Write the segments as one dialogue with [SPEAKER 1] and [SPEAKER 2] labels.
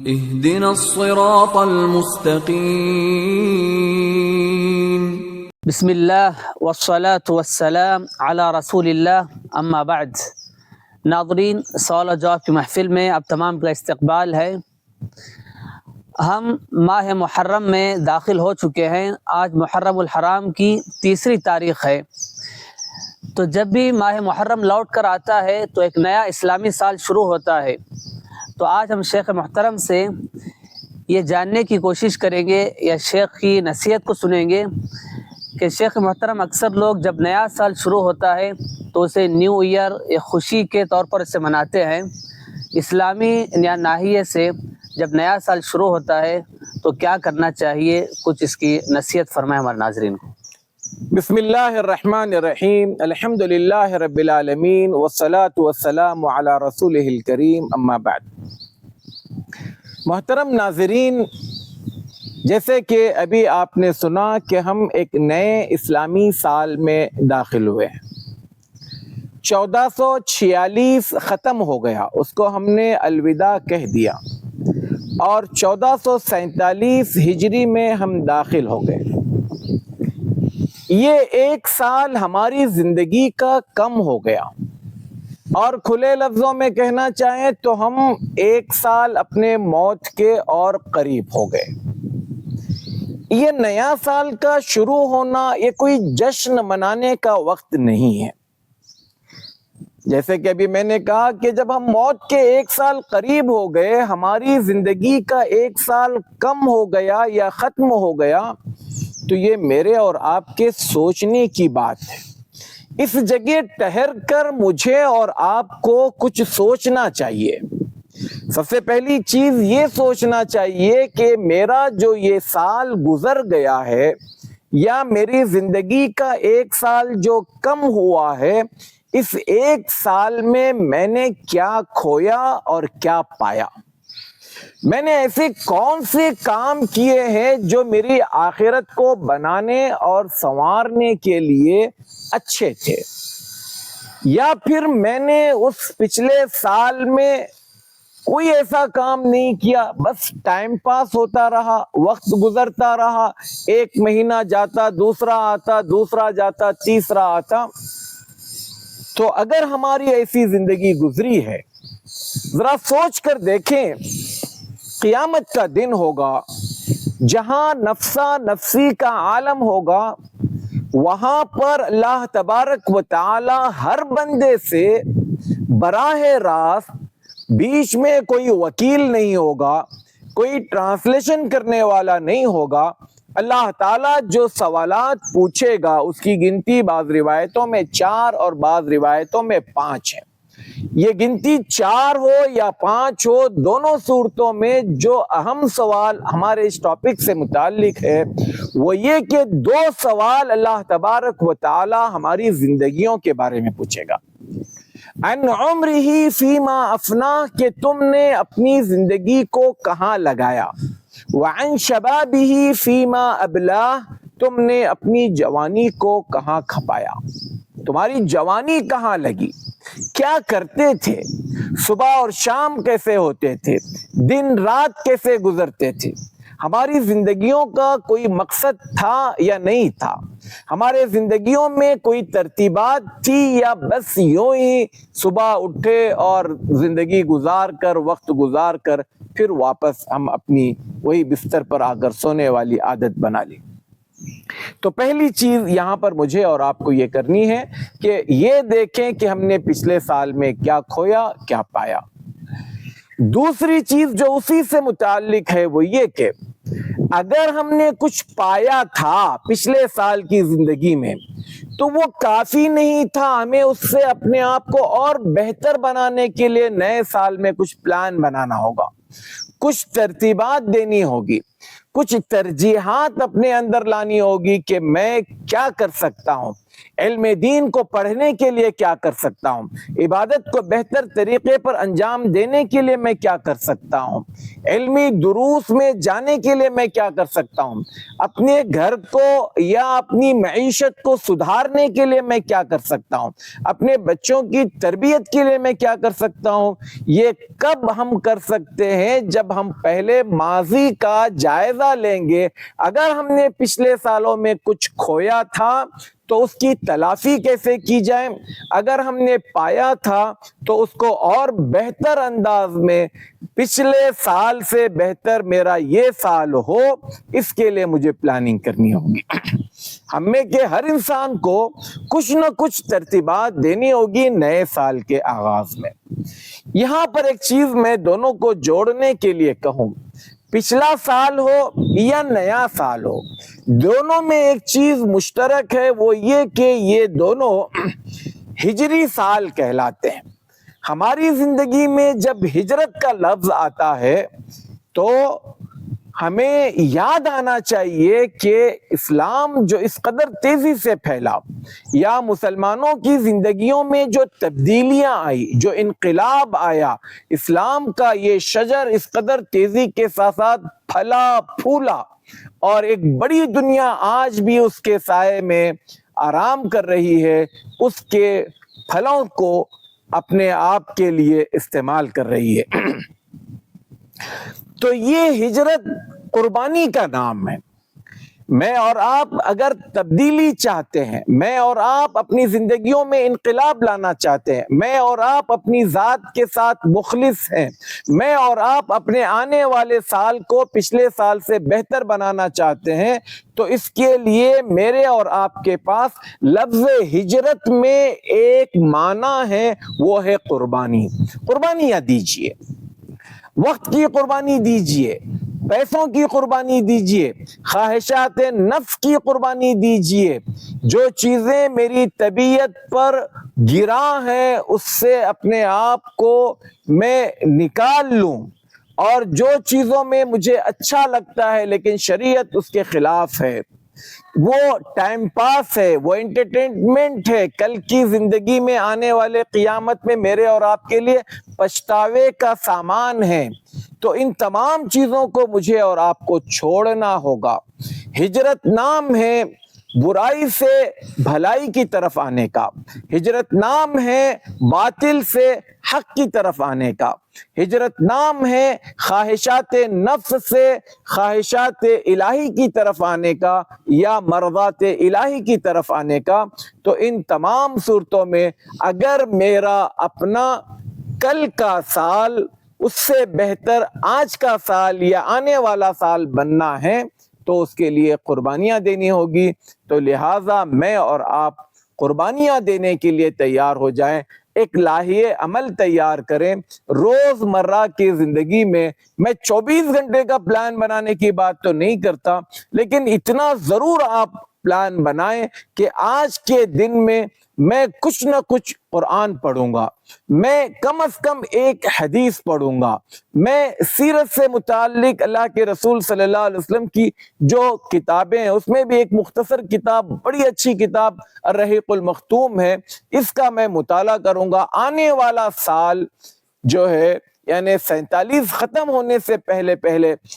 [SPEAKER 1] اهدنا الصراط المستقیم۔
[SPEAKER 2] بسم اللہ والصلاة والسلام علی رسول اللہ، اما بعد۔ ناظرین، سوال و جواب کی محفل میں اب تمام کا استقبال ہے۔ ہم ماہ محرم میں داخل ہو چکے ہیں۔ آج محرم الحرام کی 3 تاریخ ہے۔ تو جب بھی ماہ محرم لوٹ کر آتا ہے تو ایک نیا اسلامی سال شروع ہوتا ہے۔ تو آج ہم شیخ محترم سے یہ جاننے کی کوشش کریں گے یا شیخ کی نصیحت کو سنیں گے کہ شیخ محترم اکثر لوگ جب نیا سال شروع ہوتا ہے تو اسے نیو ایئر ایک خوشی کے طور پر اسے مناتے ہیں۔ اسلامی ناحیے سے جب نیا سال شروع ہوتا ہے تو کیا کرنا چاہیے؟ کچھ اس کی نصیحت فرمائیں ہمارے ناظرین کو۔
[SPEAKER 3] بسم اللہ الرحمن الرحیم، الحمد للہ رب العالمین، والصلاة والسلام علی رسولہ الکریم، اما بعد۔ محترم ناظرین، جیسے کہ ابھی آپ نے سنا کہ ہم ایک نئے اسلامی سال میں داخل ہوئے ہیں۔ 1446 ختم ہو گیا، اس کو ہم نے الوداع کہہ دیا، اور 1447 ہجری میں ہم داخل ہو گئے۔ یہ ایک سال ہماری زندگی کا کم ہو گیا، اور کھلے لفظوں میں کہنا چاہیں تو ہم ایک سال اپنے موت کے اور قریب ہو گئے۔ یہ نیا سال کا شروع ہونا یہ کوئی جشن منانے کا وقت نہیں ہے۔ جیسے کہ ابھی میں نے کہا کہ جب ہم موت کے 1 سال قریب ہو گئے، ہماری زندگی کا 1 سال کم ہو گیا یا ختم ہو گیا، تو یہ میرے اور آپ کے سوچنے کی بات ہے۔ اس جگہ ٹھہر کر مجھے اور آپ کو کچھ سوچنا چاہیے۔ سب سے پہلی چیز یہ سوچنا چاہیے کہ میرا جو یہ سال گزر گیا ہے یا میری زندگی کا 1 سال جو کم ہوا ہے، اس 1 سال میں نے کیا کھویا اور کیا پایا؟ میں نے ایسے کون سے کام کیے ہیں جو میری آخرت کو بنانے اور سنوارنے کے لیے اچھے تھے؟ یا پھر میں نے اس پچھلے سال میں کوئی ایسا کام نہیں کیا، بس ٹائم پاس ہوتا رہا، وقت گزرتا رہا، 1 مہینہ جاتا، دوسرا آتا، دوسرا جاتا، تیسرا آتا۔ تو اگر ہماری ایسی زندگی گزری ہے، ذرا سوچ کر دیکھیں، قیامت کا دن ہوگا جہاں نفسا نفسی کا عالم ہوگا، وہاں پر اللہ تبارک و تعالی ہر بندے سے براہ راست، بیچ میں کوئی وکیل نہیں ہوگا، کوئی ٹرانسلیشن کرنے والا نہیں ہوگا، اللہ تعالیٰ جو سوالات پوچھے گا اس کی گنتی بعض روایتوں میں 4 اور بعض روایتوں میں 5 ہے۔ یہ گنتی 4 ہو یا 5 ہو، دونوں صورتوں میں جو اہم سوال ہمارے اس ٹاپک سے متعلق ہے وہ یہ کہ 2 سوال اللہ تبارک و تعالی ہماری زندگیوں کے بارے میں پوچھے گا۔ ان عمرہ فیما افنا، کہ تم نے اپنی زندگی کو کہاں لگایا، وعن شبابہ فیما ابلاہ، تم نے اپنی جوانی کو کہاں کھپایا، تمہاری جوانی کہاں لگی، کیا کرتے تھے، صبح اور شام کیسے ہوتے تھے، دن رات کیسے گزرتے تھے، ہماری زندگیوں کا کوئی مقصد تھا یا نہیں تھا، ہمارے زندگیوں میں کوئی ترتیبات تھی یا بس یوں ہی صبح اٹھے اور زندگی گزار کر، وقت گزار کر پھر واپس ہم اپنی وہی بستر پر آ کر سونے والی عادت بنا لی۔ تو پہلی چیز یہاں پر مجھے اور آپ کو یہ کرنی ہے کہ یہ دیکھیں کہ ہم نے پچھلے سال میں کیا کھویا، کیا پایا۔ دوسری چیز جو اسی سے متعلق ہے وہ یہ کہ اگر ہم نے کچھ پایا تھا پچھلے سال کی زندگی میں تو وہ کافی نہیں تھا، ہمیں اس سے اپنے آپ کو اور بہتر بنانے کے لیے نئے سال میں کچھ پلان بنانا ہوگا، کچھ ترتیبات دینی ہوگی، کچھ ترجیحات اپنے اندر لانی ہوگی کہ میں کیا کر سکتا ہوں، علم دین کو پڑھنے کے لیے کیا کر سکتا ہوں، عبادت کو بہتر طریقے پر انجام دینے کے لیے میں کیا کر سکتا ہوں، علمی دروس میں جانے کے لیے میں کیا کر سکتا ہوں، اپنے گھر کو یا اپنی معیشت کو سدھارنے کے لیے میں کیا کر سکتا ہوں، اپنے بچوں کی تربیت کے لیے میں کیا کر سکتا ہوں۔ یہ کب ہم کر سکتے ہیں؟ جب ہم پہلے ماضی کا جائزہ لیں گے۔ اگر ہم نے پچھلے سالوں میں کچھ کھویا تھا تو اس کی تلافی کیسے کی جائے، اگر ہم نے پایا تھا تو اس کو اور بہتر انداز میں پچھلے سال سے بہتر میرا یہ سال ہو، اس کے لیے مجھے پلاننگ کرنی ہوگی۔ ہم میں کہ ہر انسان کو کچھ نہ کچھ ترتیبات دینی ہوگی نئے سال کے آغاز میں۔ یہاں پر ایک چیز میں دونوں کو جوڑنے کے لیے کہوں، پچھلا سال ہو یا نیا سال ہو، دونوں میں ایک چیز مشترک ہے، وہ یہ کہ یہ دونوں ہجری سال کہلاتے ہیں۔ ہماری زندگی میں جب ہجرت کا لفظ آتا ہے تو ہمیں یاد آنا چاہیے کہ اسلام جو اس قدر تیزی سے پھیلا، یا مسلمانوں کی زندگیوں میں جو تبدیلیاں آئی، جو انقلاب آیا، اسلام کا یہ شجر اس قدر تیزی کے ساتھ ساتھ پھلا پھولا، اور ایک بڑی دنیا آج بھی اس کے سائے میں آرام کر رہی ہے، اس کے پھلوں کو اپنے آپ کے لیے استعمال کر رہی ہے۔ تو یہ ہجرت قربانی کا نام ہے۔ میں اور آپ اگر تبدیلی چاہتے ہیں، میں اور آپ اپنی زندگیوں میں انقلاب لانا چاہتے ہیں، میں اور آپ اپنی ذات کے ساتھ مخلص ہیں، میں اور آپ اپنے آنے والے سال کو پچھلے سال سے بہتر بنانا چاہتے ہیں، تو اس کے لیے میرے اور آپ کے پاس لفظ ہجرت میں ایک معنی ہے، وہ ہے قربانی۔ قربانیاں دیجیے، وقت کی قربانی دیجیے، پیسوں کی قربانی دیجیے، خواہشات نفس کی قربانی دیجیے۔ جو چیزیں میری طبیعت پر گراں ہیں اس سے اپنے آپ کو میں نکال لوں، اور جو چیزوں میں مجھے اچھا لگتا ہے لیکن شریعت اس کے خلاف ہے، وہ ٹائم پاس ہے، وہ انٹرٹینمنٹ ہے، کل کی زندگی میں آنے والے قیامت میں میرے اور آپ کے لیے پچھتاوے کا سامان ہے، تو ان تمام چیزوں کو مجھے اور آپ کو چھوڑنا ہوگا۔ ہجرت نام ہے برائی سے بھلائی کی طرف آنے کا، ہجرت نام ہے باطل سے حق کی طرف آنے کا، ہجرت نام ہے خواہشات نفس سے خواہشات الہی کی طرف آنے کا، یا مرضات الہی کی طرف آنے کا۔ تو ان تمام صورتوں میں اگر میرا اپنا کل کا سال اس سے بہتر آج کا سال یا آنے والا سال بننا ہے تو اس کے لیے قربانیاں دینی ہوگی۔ تو لہٰذا میں اور آپ قربانیاں دینے کے لیے تیار ہو جائیں، ایک لاہیہ عمل تیار کریں۔ روز مرہ کی زندگی میں 24 گھنٹے کا پلان بنانے کی بات تو نہیں کرتا، لیکن اتنا ضرور آپ پلان بنائیں کہ آج کے دن میں کچھ نہ کچھ قرآن پڑھوں گا، میں کم از کم ایک حدیث پڑھوں گا، میں سیرت سے متعلق اللہ کے رسول صلی اللہ علیہ وسلم کی جو کتابیں ہیں اس میں بھی ایک مختصر کتاب، بڑی اچھی کتاب الرحیق المختوم ہے، اس کا میں مطالعہ کروں گا۔ آنے والا سال جو ہے یعنی 47 ختم ہونے سے پہلے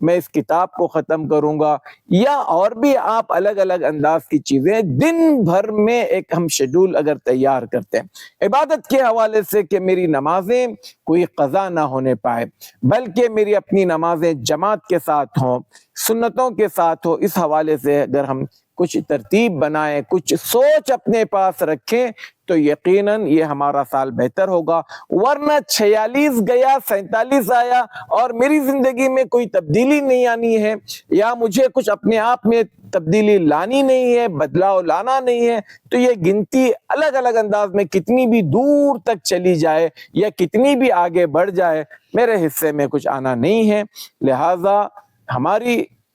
[SPEAKER 3] میں اس کتاب کو ختم کروں گا، یا اور بھی آپ الگ الگ انداز کی چیزیں دن بھر میں ایک ہم شیڈول اگر تیار کرتے ہیں عبادت کے حوالے سے کہ میری نمازیں کوئی قضا نہ ہونے پائے، بلکہ میری اپنی نمازیں جماعت کے ساتھ ہوں، سنتوں کے ساتھ ہو، اس حوالے سے اگر ہم کچھ ترتیب بنائیں، کچھ سوچ اپنے پاس رکھیں تو یقیناً یہ ہمارا سال بہتر ہوگا۔ ورنہ 46 گیا 47 آیا اور میری زندگی میں کوئی تبدیلی نہیں آنی ہے، یا مجھے کچھ اپنے آپ میں تبدیلی لانی نہیں ہے، بدلاؤ لانا نہیں ہے، تو یہ گنتی الگ الگ انداز میں کتنی بھی دور تک چلی جائے یا کتنی بھی آگے بڑھ جائے، میرے حصے میں کچھ آنا نہیں ہے۔ لہٰذا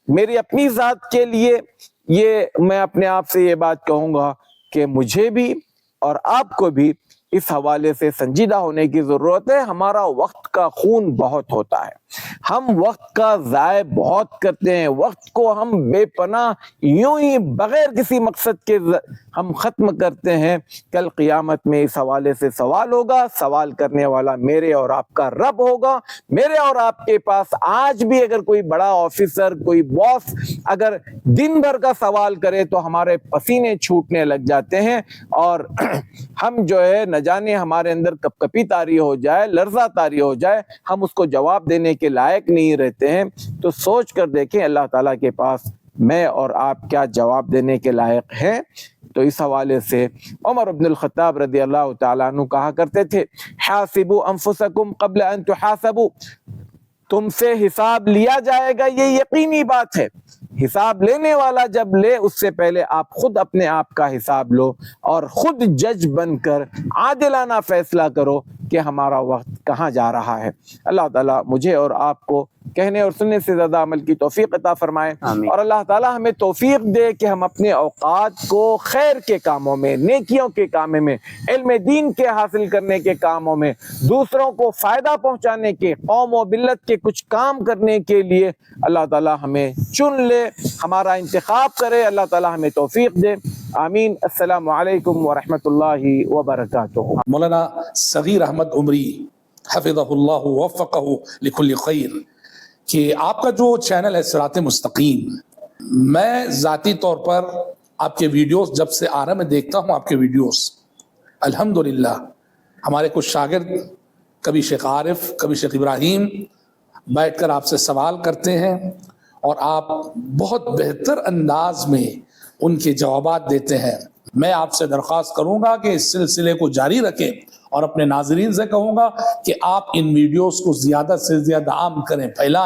[SPEAKER 3] میری اپنی ذات کے لیے یہ میں اپنے آپ سے یہ بات کہوں گا کہ مجھے بھی اور آپ کو بھی اس حوالے سے سنجیدہ ہونے کی ضرورت ہے۔ ہمارا وقت کا خون بہت ہوتا ہے، ہم وقت کا ضائع بہت کرتے ہیں، وقت کو ہم بے پناہ یوں ہی بغیر کسی مقصد کے ہم ختم کرتے ہیں۔ کل قیامت میں اس حوالے سے سوال ہوگا، سوال کرنے والا میرے اور آپ کا رب ہوگا۔ میرے اور آپ کے پاس آج بھی اگر کوئی بڑا آفیسر، کوئی باس اگر دن بھر کا سوال کرے تو ہمارے پسینے چھوٹنے لگ جاتے ہیں، اور ہم جو ہے نہ جانے ہمارے اندر کپ کپی طاری ہو جائے، لرزہ طاری ہو جائے، ہم اس کو جواب دینے کے لائق نہیں رہتے ہیں۔ تو سوچ کر دیکھیں اللہ تعالیٰ کے پاس میں اور آپ کیا جواب دینے کے لائق ہیں۔ تو اس حوالے سے عمر بن الخطاب رضی اللہ تعالیٰ عنہ کہا کرتے تھے، حاسبوا انفسکم قبل ان تحاسبوا، تم سے حساب لیا جائے گا، یہ یقینی بات ہے۔ حساب لینے والا جب لے اس سے پہلے آپ خود اپنے آپ کا حساب لو اور خود جج بن کر عادلانہ فیصلہ کرو کہ ہمارا وقت کہاں جا رہا ہے۔ اللہ تعالیٰ مجھے اور آپ کو کہنے اور سننے سے زیادہ عمل کی توفیق عطا فرمائے،
[SPEAKER 2] آمین۔
[SPEAKER 3] اور اللہ تعالیٰ ہمیں توفیق دے کہ ہم اپنے اوقات کو خیر کے کاموں میں، نیکیوں کے کاموں میں، علم دین کے حاصل کرنے کے کاموں میں، دوسروں کو فائدہ پہنچانے کے، قوم و ملت کے کچھ کام کرنے کے لیے اللہ تعالیٰ ہمیں چن لے، ہمارا انتخاب کرے۔ اللہ تعالیٰ ہمیں توفیق دے، آمین۔ السلام علیکم ورحمۃ اللہ وبرکاتہ۔
[SPEAKER 4] مولانا صغیر احمد عمری حفظہ اللہ ووفقہ لکل خیر، کہ آپ کا جو چینل ہے صراط مستقیم، میں ذاتی طور پر آپ کے ویڈیوز جب سے آ رہا میں دیکھتا ہوں، آپ کے ویڈیوز الحمدللہ ہمارے کچھ شاگرد، کبھی شیخ عارف، کبھی شیخ ابراہیم، بیٹھ کر آپ سے سوال کرتے ہیں اور آپ بہت بہتر انداز میں ان کے جوابات دیتے ہیں۔ میں آپ سے درخواست کروں گا کہ اس سلسلے کو جاری رکھیں، اور اپنے ناظرین سے کہوں گا کہ آپ ان ویڈیوز کو زیادہ سے زیادہ عام کریں، پھیلائیں۔